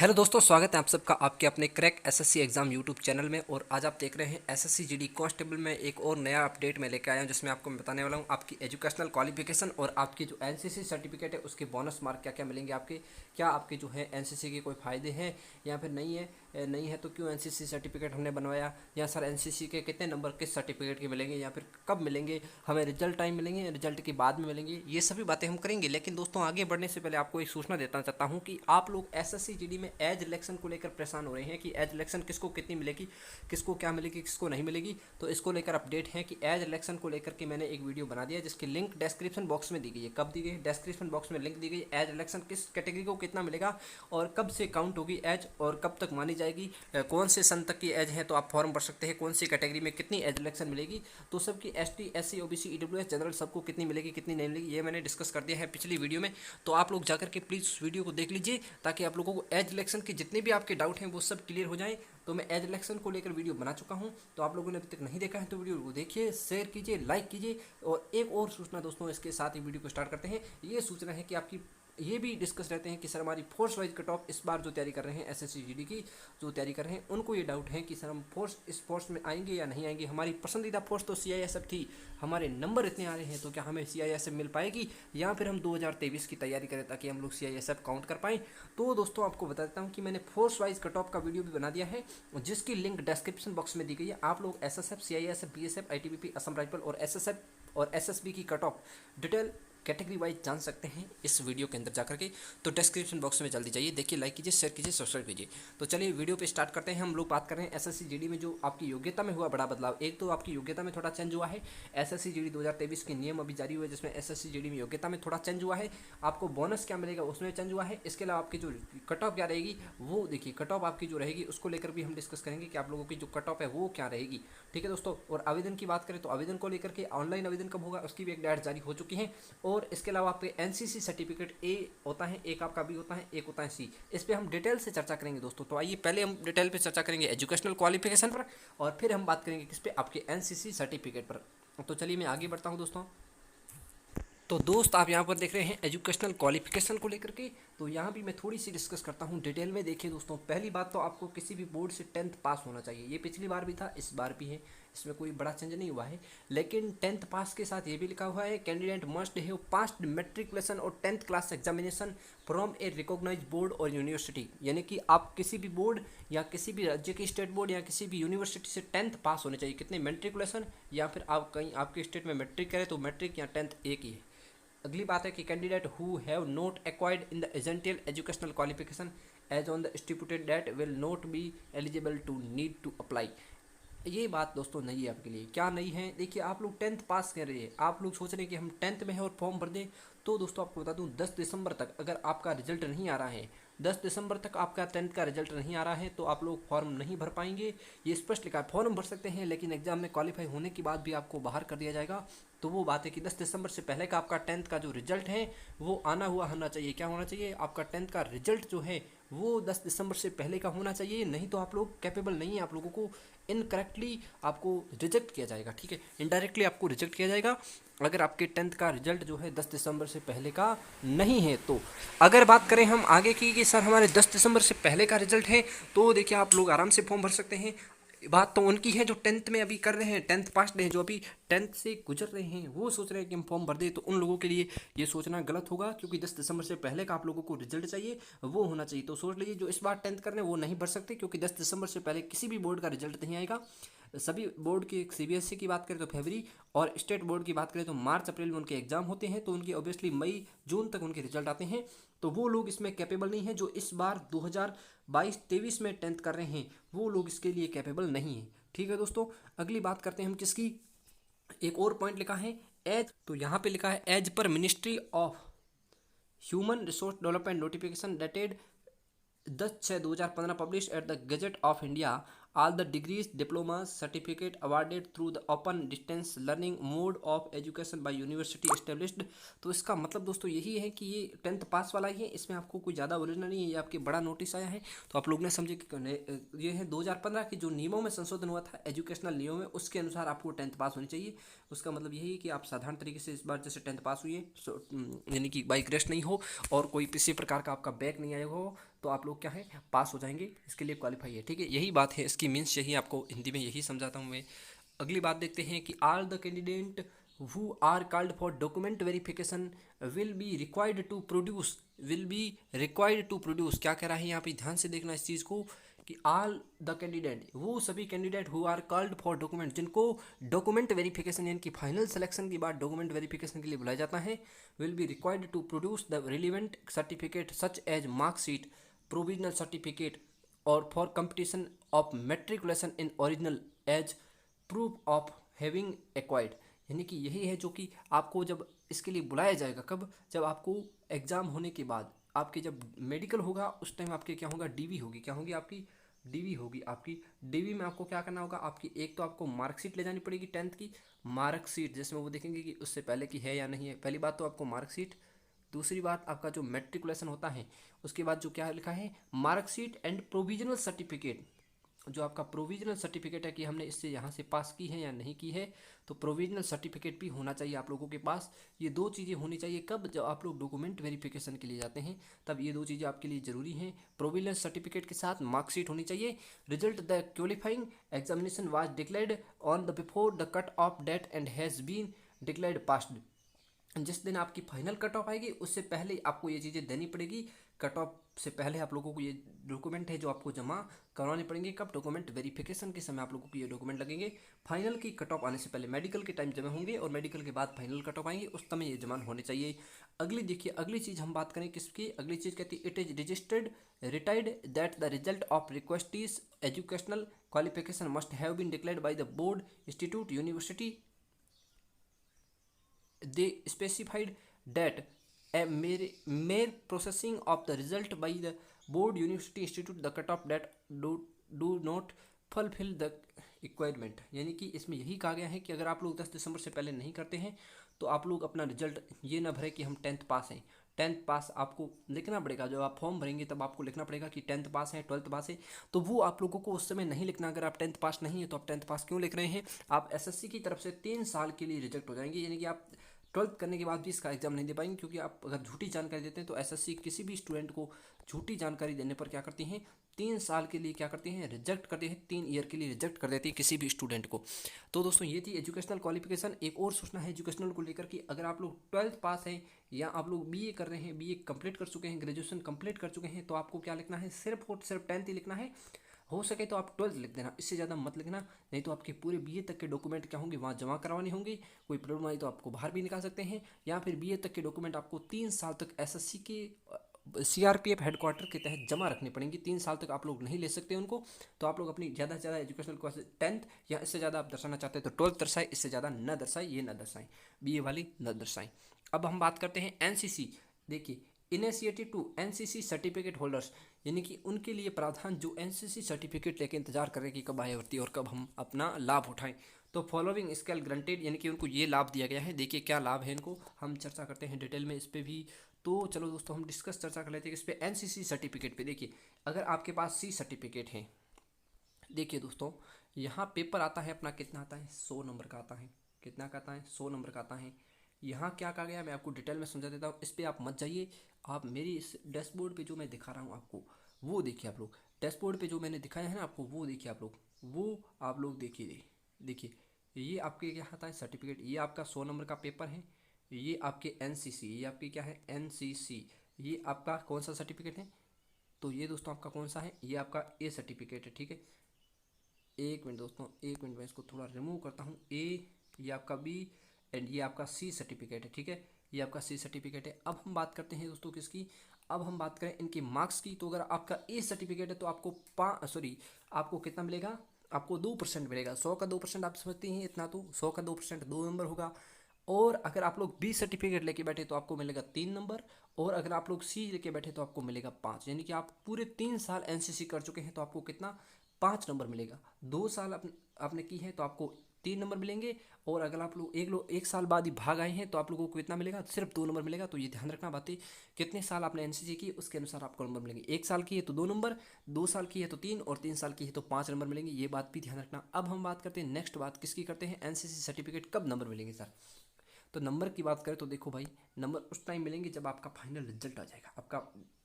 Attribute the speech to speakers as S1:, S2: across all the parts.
S1: Hello दोस्तों, स्वागत है आप सबका आपके अपने crack SSC exam YouTube channel में। और आज आप देख रहे हैं एसएससी जीडी कांस्टेबल में एक और नया अपडेट मैं लेकर आया हूं, जिसमें आपको मैं बताने वाला हूं आपकी एजुकेशनल क्वालिफिकेशन और आपकी जो एनसीसी सर्टिफिकेट है उसके बोनस मार्क क्या क्या मिलेंगे आपके। क्या आपके जो है एनसीसी के कोई फ़ायदे हैं या फिर नहीं है, नहीं है तो क्यों एनसीसी सर्टिफिकेट हमने बनवाया, या सर एनसीसी के कितने नंबर किस सर्टिफिकेट के मिलेंगे, या फिर कब मिलेंगे, हमें रिजल्ट टाइम मिलेंगे, रिजल्ट के बाद में मिलेंगे, ये सभी बातें हम करेंगे। लेकिन दोस्तों आगे बढ़ने से पहले आपको एक सूचना देना चाहता हूँ कि आप लोग एसएससी जीडी में एज इलेक्शन को लेकर परेशान हो रहे हैं कि एज इलेक्शन किसको कितनी मिलेगी, किसको क्या मिलेगी, किसको नहीं मिलेगी। तो इसको लेकर अपडेट है कि एज इलेक्शन को लेकर के मैंने एक वीडियो बना दिया, जिसकी लिंक डिस्क्रिप्शन बॉक्स में दी गई है। कब दी गई? डिस्क्रिप्शन बॉक्स में लिंक दी गई। एज इलेक्शन किस कैटेगरी को कितना मिलेगा और कब से काउंट होगी एज और कब तक मानी जाएगी, कौन से सन तक की एज है तो आप फॉर्म भर सकते हैं, कौन सी कैटेगरी में कितनी एज इलेक्शन मिलेगी, तो सबकी ST SC OBC EWS general सबको कितनी मिलेगी कितनी नहीं मिलेगी, ये मैंने डिस्कस कर दिया है पिछली वीडियो में। तो आप लोग जाकर के प्लीज़ उस वीडियो को देख लीजिए, ताकि आप लोगों को एज इलेक्शन के जितने भी आपके डाउट हैं वो सब क्लियर हो जाएं। तो मैं एज इलेक्शन को लेकर वीडियो बना चुका हूं, तो आप लोगों ने अभी तक नहीं देखा है तो वीडियो को देखिए, शेयर कीजिए, लाइक कीजिए। और एक और सूचना दोस्तों, इसके साथ ही वीडियो को स्टार्ट करते हैं। ये सूचना है कि आपकी ये भी डिस्कस रहते हैं कि सर हमारी फोर्स वाइज कट ऑफ इस बार जो तैयारी कर रहे हैं एसएससी जीडी की जो तैयारी कर रहे हैं, उनको ये डाउट है कि सर हम इस फोर्स में आएंगे या नहीं आएंगे। हमारी पसंदीदा फोर्स तो सीआईएसएफ थी, हमारे नंबर इतने आ रहे हैं तो क्या हमें सीआईएसएफ मिल पाएगी, या फिर हम 2023 की तैयारी करें ताकि हम लोग सीआईएसएफ काउंट कर पाएँ। तो दोस्तों आपको बता देता हूँ कि मैंने फोर्स वाइज कट ऑफ का वीडियो भी बना दिया है, जिसकी लिंक डिस्क्रिप्शन बॉक्स में दी गई है। आप लोग SSF, CISF, BSF, ITBP, Assam rifle और एसएसएफ और एसएसबी की cut off detail category wise जान सकते हैं इस वीडियो के अंदर जाकर के। तो डिस्क्रिप्शन बॉक्स में जल्दी जाइए, देखिए, लाइक कीजिए, शेयर कीजिए, सब्सक्राइब कीजिए। तो चलिए वीडियो पे स्टार्ट करते हैं। हम लोग बात कर रहे हैं एसएससी जीडी में जो आपकी योग्यता में हुआ बड़ा बदलाव। एक तो आपकी योग्यता में थोड़ा चेंज हुआ है, एसएससी जीडी 2023 के नियम अभी जारी हुए, जिसमें एसएससी जीडी में योग्यता में थोड़ा चेंज हुआ है। आपको बोनस क्या मिलेगा उसमें चेंज हुआ है। इसके अलावा आपकी जो कट ऑफ क्या रहेगी वो देखिए, कट ऑफ आपकी जो रहेगी उसको लेकर भी हम डिस्कस करेंगे कि आप लोगों की जो कट ऑफ है वो क्या रहेगी। ठीक है दोस्तों। और आवेदन की बात करें तो आवेदन को लेकर के ऑनलाइन आवेदन कब होगा उसकी भी एक डेट जारी हो चुकी है। और इसके अलावा आपके एनसीसी सर्टिफिकेट ए होता है, एक आपका बी होता है, एक होता है सी। इस पर हम डिटेल से चर्चा करेंगे दोस्तों। तो आइए पहले हम डिटेल पे चर्चा करेंगे एजुकेशनल क्वालिफिकेशन पर, और फिर हम बात करेंगे किस पे, आपके एनसीसी सर्टिफिकेट पर। तो चलिए मैं आगे बढ़ता हूँ दोस्तों। तो दोस्त आप यहाँ पर देख रहे हैं एजुकेशनल क्वालिफिकेशन को लेकर के। तो यहाँ भी मैं थोड़ी सी डिस्कस करता हूँ डिटेल में। देखिए दोस्तों, पहली बात तो आपको किसी भी बोर्ड से 10th पास होना चाहिए। ये पिछली बार भी था, इस बार भी है, इसमें कोई बड़ा चेंज नहीं हुआ है। लेकिन 10th पास के साथ ये भी लिखा हुआ है, candidate must have passed matriculation और 10th class examination from a recognize board और यूनिवर्सिटी। यानी कि आप किसी भी बोर्ड या किसी भी राज्य की स्टेट बोर्ड या किसी भी यूनिवर्सिटी से 10th पास होने चाहिए। कितने? मैट्रिकुलेशन, या फिर आप कहीं आपके स्टेट में मैट्रिक करें तो मैट्रिक या 10th एक ही है। अगली बात है कि candidate who have not acquired in the essential educational qualification as on the stipulated date will not be eligible to need to apply. ये बात दोस्तों नहीं है आपके लिए। क्या नहीं है? देखिए, आप लोग 10th पास कर रहे हैं, आप लोग सोच रहे हैं कि हम 10th में हैं और फॉर्म भर दें। तो दोस्तों आपको बता दूं, 10 दिसंबर तक अगर आपका रिजल्ट नहीं आ रहा है, 10 दिसंबर तक आपका 10th का रिजल्ट नहीं आ रहा है, तो आप लोग फॉर्म नहीं भर पाएंगे। ये स्पष्ट लिखा है, फॉर्म भर सकते हैं लेकिन एग्जाम में क्वालिफाई होने के बाद भी आपको बाहर कर दिया जाएगा। तो वो बात है कि 10 दिसंबर से पहले का आपका 10th का जो रिजल्ट है वो आना हुआ होना चाहिए। क्या होना चाहिए? आपका 10th का रिजल्ट जो है वो 10 दिसंबर से पहले का होना चाहिए, नहीं तो आप लोग कैपेबल नहीं है। आप लोगों को इनकरेक्टली आपको रिजेक्ट किया जाएगा। ठीक है, इनडायरेक्टली आपको रिजेक्ट किया जाएगा अगर आपके 10th का रिजल्ट जो है 10 दिसंबर से पहले का नहीं है। तो अगर बात करें हम आगे की कि सर हमारे 10 दिसंबर से पहले का रिजल्ट है, तो देखिए आप लोग आराम से फॉर्म भर सकते हैं। बात तो उनकी है जो 10th में अभी कर रहे हैं, 10th पास हैं, जो अभी 10th से गुजर रहे हैं, वो सोच रहे हैं कि हम फॉर्म भर दें। तो उन लोगों के लिए ये सोचना गलत होगा, क्योंकि 10 दिसंबर से पहले का आप लोगों को रिजल्ट चाहिए, वो होना चाहिए। तो सोच लीजिए जो इस बार 10th कर रहे हैं वो नहीं भर सकते, क्योंकि 10 दिसंबर से पहले किसी भी बोर्ड का रिजल्ट नहीं आएगा। सभी बोर्ड की, सीबीएसई की बात करें तो फरवरी, और स्टेट बोर्ड की बात करें तो मार्च अप्रैल में उनके एग्जाम होते हैं। तो उनकी ऑब्वियसली मई जून तक उनके रिजल्ट आते हैं। तो वो लोग इसमें कैपेबल नहीं है। जो इस बार 2022-23 में 10th कर रहे हैं वो लोग इसके लिए कैपेबल नहीं है। ठीक है दोस्तों, अगली बात करते हैं हम किसकी। एक और पॉइंट लिखा है एज, तो यहाँ पे लिखा है as per ministry of human resource development notification dated 10/6/2015 published at the Gazette of India, all the degrees, diplomas, certificate awarded through the open distance learning mode of education by university established। तो इसका मतलब दोस्तों यही है कि ये 10th पास वाला ही है, इसमें आपको कोई ज़्यादा उलझना नहीं है। ये आपके बड़ा नोटिस आया है तो आप लोग ने समझे कि ये है 2015 के जो नियमों में संशोधन हुआ था एजुकेशनल नियमों में, उसके अनुसार आपको 10th पास होनी चाहिए। उसका मतलब यही है कि आप साधारण तरीके से इस बार जैसे 10th पास हुई है, यानी कि बाई ग्रेस नहीं हो और कोई किसी प्रकार का आपका बैक नहीं आया हो, तो आप लोग क्या है, पास हो जाएंगे, इसके लिए क्वालिफाई है, ठीक है। यही बात है इसकी मीन्स, यही आपको हिंदी में यही समझाता हूँ मैं। अगली बात देखते हैं कि all the candidate who are called for document verification will be required to produce, will be required to produce, क्या कह रहा है यहाँ पे, ध्यान से देखना इस चीज़ को कि आल द कैंडिडेट, वो सभी candidate who are called for document, जिनको डॉक्यूमेंट वेरिफिकेशन यानी कि फाइनल सिलेक्शन के बाद डॉक्यूमेंट वेरिफिकेशन के लिए बुलाया जाता है, will be required to produce the relevant certificate such as marksheet, provisional certificate और for competition of matriculation in original as proof of having acquired. यानी कि यही है जो कि आपको जब इसके लिए बुलाया जाएगा, कब, जब आपको एग्ज़ाम होने के बाद आपके जब मेडिकल होगा उस टाइम आपके क्या होगा, डीवी होगी, क्या होगी आपकी, डीवी होगी। आपकी डीवी में आपको क्या करना होगा, आपकी एक तो आपको मार्कशीट ले जानी पड़ेगी 10th की मार्कशीट, जिसमें वो देखेंगे कि उससे पहले की है या नहीं है। पहली बात तो आपको मार्कशीट, दूसरी बात आपका जो मेट्रिकुलेशन होता है उसके बाद जो क्या लिखा है, मार्कशीट एंड प्रोविजनल सर्टिफिकेट, जो आपका प्रोविजनल सर्टिफिकेट है कि हमने इससे यहाँ से पास की है या नहीं की है, तो प्रोविजनल सर्टिफिकेट भी होना चाहिए आप लोगों के पास। ये दो चीज़ें होनी चाहिए कब, जब आप लोग डॉक्यूमेंट वेरिफिकेशन के लिए जाते हैं, तब ये दो चीज़ें आपके लिए ज़रूरी हैं। प्रोविजनल सर्टिफिकेट के साथ मार्कशीट होनी चाहिए। Result the qualifying examination was declared on the before the cut off date and has been declared passed, जिस दिन आपकी फाइनल कट ऑफ आएगी उससे पहले आपको ये चीज़ें देनी पड़ेगी। कट ऑफ से पहले आप लोगों को ये डॉक्यूमेंट है जो आपको जमा करवाने पड़ेंगे। कब, डॉक्यूमेंट वेरिफिकेशन के समय आप लोगों को ये डॉक्यूमेंट लगेंगे। फाइनल की कट ऑफ आने से पहले मेडिकल के टाइम जमा होंगे और मेडिकल के बाद फाइनल कट ऑफ आएंगे, उस समय ये जमा होने चाहिए। अगली देखिए, अगली चीज़ हम बात करें किसकी, अगली चीज़ कहती है it is registered retired that the result of requisites educational qualification must have been declared by the board institute university, they specified that a mere processing of the result by the board university institute the cutoff that do not fulfill the requirement. यानी कि इसमें यही कहा गया है कि अगर आप लोग 10 दिसंबर से पहले नहीं करते हैं तो आप लोग अपना रिजल्ट ये ना भरें कि हम 10th पास हैं। 10th पास आपको लिखना पड़ेगा, जब आप फॉर्म भरेंगे तब आपको लिखना पड़ेगा कि 10th पास है, 12th पास है, तो वो आप लोगों को उस समय नहीं लिखना। अगर आप 10th पास नहीं है तो आप 10th पास क्यों लिख रहे हैं, आप एसएससी की तरफ से 3 साल के लिए रिजेक्ट हो जाएंगे। यानी कि आप 12th करने के बाद भी इसका एग्जाम नहीं दे पाएंगे, क्योंकि आप अगर झूठी जानकारी देते हैं तो एसएससी किसी भी स्टूडेंट को झूठी जानकारी देने पर क्या करती हैं, 3 साल के लिए क्या करती हैं, रिजेक्ट करते हैं, 3 ईयर के लिए रिजेक्ट कर देती है किसी भी स्टूडेंट को। तो दोस्तों ये थी एजुकेशनल क्वालिफिकेशन। एक और सूचना है एजुकेशनल को लेकर कि अगर आप लोग 12th पास हैं या आप लोग बीए कर रहे हैं, बीए कंप्लीट कर चुके हैं, ग्रेजुएशन कंप्लीट कर चुके हैं, तो आपको क्या लिखना है, सिर्फ और सिर्फ 10th ही लिखना है। हो सके तो आप 12th लिख देना, इससे ज़्यादा मत लिखना, नहीं तो आपके पूरे बीए तक के डॉक्यूमेंट क्या होंगे, वहाँ जमा करवाने होंगे। कोई प्रॉब्लम आई तो आपको बाहर भी निकाल सकते हैं, या फिर बीए तक के डॉक्यूमेंट आपको 3 साल तक एसएससी के सीआरपीएफ हेडक्वार्टर के तहत जमा रखनी पड़ेंगी। 3 साल तक आप लोग नहीं ले सकते उनको। तो आप लोग अपनी ज़्यादा से ज़्यादा एजुकेशनल क्वालिटी 10th या इससे ज़्यादा आप दर्शाना चाहते हैं तो 12th दर्शाएं, इससे ज़्यादा न दर्शाएं, ये न दर्शाएं, बीए वाली न दर्शाएं। अब हम बात करते हैं एनसीसी। देखिए, initiative to NCC certificate holders, यानी कि उनके लिए प्रावधान जो एनसीसी सर्टिफिकेट लेके इंतजार कर रहे हैं कि कब आए भर्ती और कब हम अपना लाभ उठाएं। तो फॉलोइंग स्केल ग्रांटेड, यानी कि उनको ये लाभ दिया गया है। देखिए क्या लाभ है इनको, हम चर्चा करते हैं डिटेल में इस पर भी। तो चलो दोस्तों हम डिस्कस चर्चा कर लेते हैं इस पर, एनसीसी सर्टिफिकेट पे। देखिए अगर आपके पास सी सर्टिफिकेट है, देखिए दोस्तों यहाँ पेपर आता है अपना, कितना आता है, 100 नंबर का आता है। कितना का आता है, 100 नंबर का आता है। यहाँ क्या कहा गया मैं आपको डिटेल में समझा देता हूँ, इस पर आप मत जाइए। आप मेरी इस डैशबोर्ड पे जो मैं दिखा रहा हूँ आपको वो देखिए। आप लोग डैशबोर्ड पे जो मैंने दिखाया है ना आपको वो देखिए, आप लोग देखिए। देखिए ये आपके क्या आता है सर्टिफिकेट, ये आपका 100 नंबर का पेपर है। ये आपके एनसीसी, ये आपकी क्या है एनसीसी, ये आपका कौन सा सर्टिफिकेट है, तो ये दोस्तों आपका कौन सा है, ये आपका ए सर्टिफिकेट है। ठीक है, एक मिनट दोस्तों, एक मिनट मैं इसको थोड़ा रिमूव करता हूँ। ए, ये आपका बी एंड ये आपका सी सर्टिफिकेट है। ठीक है, ये आपका सी सर्टिफिकेट है। अब हम बात करते हैं दोस्तों किसकी, अब हम बात करें इनके मार्क्स की। तो अगर आपका ए सर्टिफिकेट है तो आपको आपको कितना मिलेगा, आपको 2% मिलेगा। 100 का 2% आप समझते हैं इतना, तो 100 का 2% 2 नंबर होगा। और अगर आप लोग बी सर्टिफिकेट लेके बैठे तो आपको मिलेगा 3 नंबर, और अगर आप लोग सी लेके बैठे तो आपको मिलेगा 5। यानी कि आप पूरे 3 साल एनसीसी कर चुके हैं तो आपको कितना, 5 नंबर मिलेगा। 2 साल आपने की है तो आपको 3 नंबर मिलेंगे, और अगर आप लोग एक साल बाद ही भाग आए हैं तो आप लोगों को कितना मिलेगा, सिर्फ 2 नंबर मिलेगा। तो ये ध्यान रखना बातें, कितने साल आपने एनसीसी की उसके अनुसार आपको नंबर मिलेंगे। 1 साल की है तो 2 नंबर, 2 साल की है तो 3, और 3 साल की है तो 5 नंबर मिलेंगे। ये बात भी ध्यान रखना। अब हम बात करते हैं नेक्स्ट बात किसकी करते हैं, एनसीसी सर्टिफिकेट कब नंबर मिलेंगे सर। तो नंबर की बात करें तो देखो भाई, नंबर उस टाइम मिलेंगे जब आपका फाइनल रिजल्ट आ जाएगा। आपका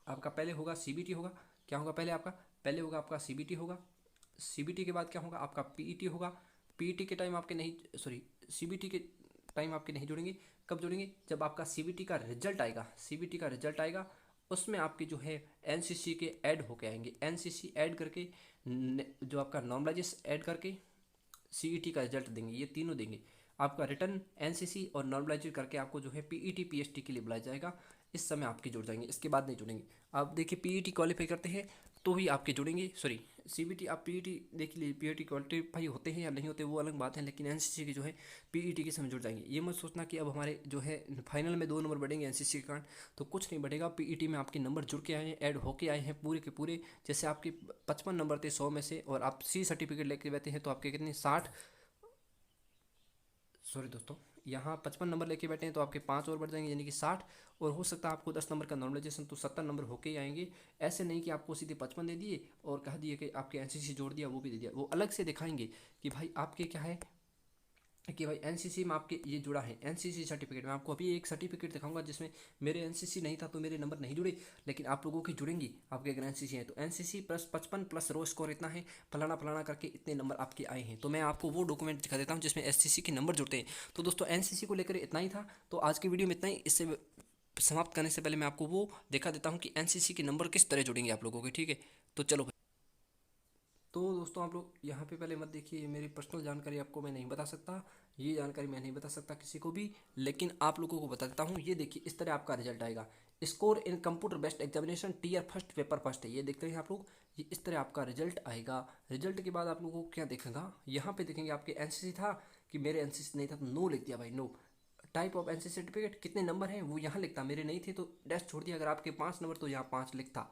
S1: आपका पहले होगा सीबीटी होगा। क्या होगा पहले आपका? पहले होगा आपका सीबीटी होगा। सीबीटी के बाद क्या होगा आपका पीईटी होगा। पीईटी के टाइम आपके नहीं, सॉरी, सीबीटी के टाइम आपके नहीं जुड़ेंगे। कब जुड़ेंगे? जब आपका सीबीटी का रिजल्ट आएगा। सीबीटी का रिजल्ट आएगा, उसमें आपके जो है एनसीसी के ऐड होके आएंगे। एनसीसी ऐड करके जो आपका नॉर्मलाइजेशन ऐड करके सीईटी का रिजल्ट देंगे। ये तीनों देंगे। आपका रिटर्न, एनसीसी और नॉर्मलाइज करके आपको जो है पीईटी पीएसटी के लिए बुलाया जाएगा। इस समय आपके जुड़ जाएंगे, इसके बाद नहीं जुड़ेंगे। आप देखिए पीईटी क्वालिफाई करते हैं तो ही आपके जुड़ेंगे। सॉरी, सीबीटी, आप पीईटी देख लीजिए, पीईटी क्वालिफाई होते हैं या नहीं होते वो अलग बात है, लेकिन एनसीसी की जो है पीईटी के समय जुड़ जाएंगे। ये मत सोचना कि अब हमारे जो है फाइनल में 2 नंबर बढ़ेंगे एनसीसी के कारण, तो कुछ नहीं बढ़ेगा। पीईटी में आपके नंबर जुड़ के आए हैं, ऐड होके आए हैं पूरे के पूरे। जैसे आपके 55 नंबर थे 100 में से, और आप सी सर्टिफिकेट लेके बैठे हैं तो आपके कितने 60, सॉरी दोस्तों, यहाँ 55 नंबर लेके बैठे हैं तो आपके 5 और बढ़ जाएंगे, यानी कि 60। और हो सकता है आपको 10 नंबर का नॉर्मलाइजेशन, तो 70 नंबर होके ही आएंगे। ऐसे नहीं कि आपको सीधे 55 दे दिए और कह दिए कि आपके एनसीसी जोड़ दिया, वो भी दे दिया। वो अलग से दिखाएंगे कि भाई आपके क्या है, कि भाई एनसीसी में आपके ये जुड़ा है। एनसीसी सर्टिफिकेट में आपको अभी एक सर्टिफिकेट दिखाऊंगा जिसमें मेरे एनसीसी नहीं था तो मेरे नंबर नहीं जुड़े, लेकिन आप लोगों की जुड़ेंगी आपके अगर एनसीसी है तो। एनसीसी प्लस 55 प्लस रो स्कोर इतना है, फलाना फलाना करके इतने नंबर आपके आए हैं। तो मैं आपको वो डॉक्यूमेंट दिखा देता हूँ जिसमें एससीसी के नंबर जुड़ते हैं। तो दोस्तों एनसीसी को लेकर इतना ही था, तो आज की वीडियो में इतना ही। इससे समाप्त करने से पहले मैं आपको वो दिखा देता हूँ कि एनसीसी के नंबर किस तरह जुड़ेंगे आप लोगों के, ठीक है? तो चलो। तो दोस्तों आप लोग यहाँ पे पहले मत देखिए, ये मेरी पर्सनल जानकारी आपको मैं नहीं बता सकता, ये जानकारी मैं नहीं बता सकता किसी को भी, लेकिन आप लोगों को बता देता हूँ। ये देखिए इस तरह आपका रिजल्ट आएगा। Score in computer based examination tier first paper first है, ये देखते हैं आप लोग। ये इस तरह आपका रिजल्ट आएगा। रिजल्ट के बाद आप लोगों को क्या देखेगा, यहाँ पे देखेंगे आपके एनसीसी था कि मेरे एनसीसी नहीं था तो नो लिख दिया भाई, no. Type of NCC certificate, कितने नंबर हैं वो यहाँ लिखता, मेरे नहीं थे तो डैश छोड़ दिया। अगर आपके 5 नंबर तो यहाँ 5 लिखता।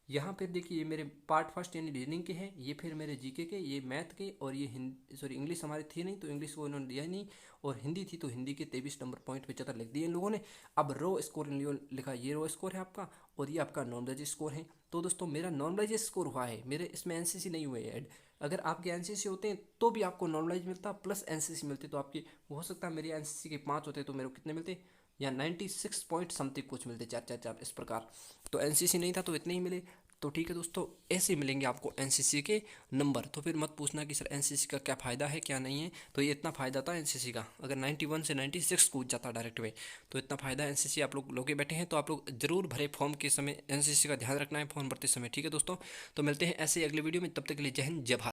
S1: यहाँ पर देखिए ये मेरे पार्ट फर्स्ट यानी रीजनिंग के हैं, ये फिर मेरे जीके के, ये मैथ के, और ये हिंदी, सॉरी इंग्लिश हमारी थी नहीं तो इंग्लिश को इन्होंने दिया ही नहीं, और हिंदी थी तो हिंदी के 23 नंबर पॉइंट 75 लिख दिए इन लोगों ने। अब रो स्कोर इन लोगों ने लिखा, ये रो स्कोर है आपका, और ये आपका नॉर्मलाइज स्कोर है। तो दोस्तों मेरा नॉर्मलाइज स्कोर हुआ है, मेरे इसमें एनसीसी नहीं हुए ऐड। अगर आपके एनसीसी होते हैं तो भी आपको नॉर्मलाइज मिलता प्लस एनसीसी मिलते, तो आपके हो सकता है मेरे एनसीसी के 5 होते तो मेरे को कितने मिलते, या 96 पॉइंट समथिंग कुछ मिलते, 4 4 4 इस प्रकार। तो एनसीसी नहीं था तो इतने ही मिले। तो ठीक है दोस्तों, ऐसे मिलेंगे आपको एनसीसी के नंबर। तो फिर मत पूछना कि सर एनसीसी का क्या फ़ायदा है क्या नहीं है। तो ये इतना फ़ायदा था एनसीसी का, अगर 91 से 96 कूद जाता डायरेक्ट में, तो इतना फ़ायदा एनसीसी आप लोग लोगे बैठे हैं। तो आप लोग जरूर भरे फॉर्म के समय, एनसीसी का ध्यान रखना है फॉर्म भरते समय, ठीक है दोस्तों? तो मिलते हैं ऐसे ही अगले वीडियो में, तब तक के लिए जय हिंद जय भारत।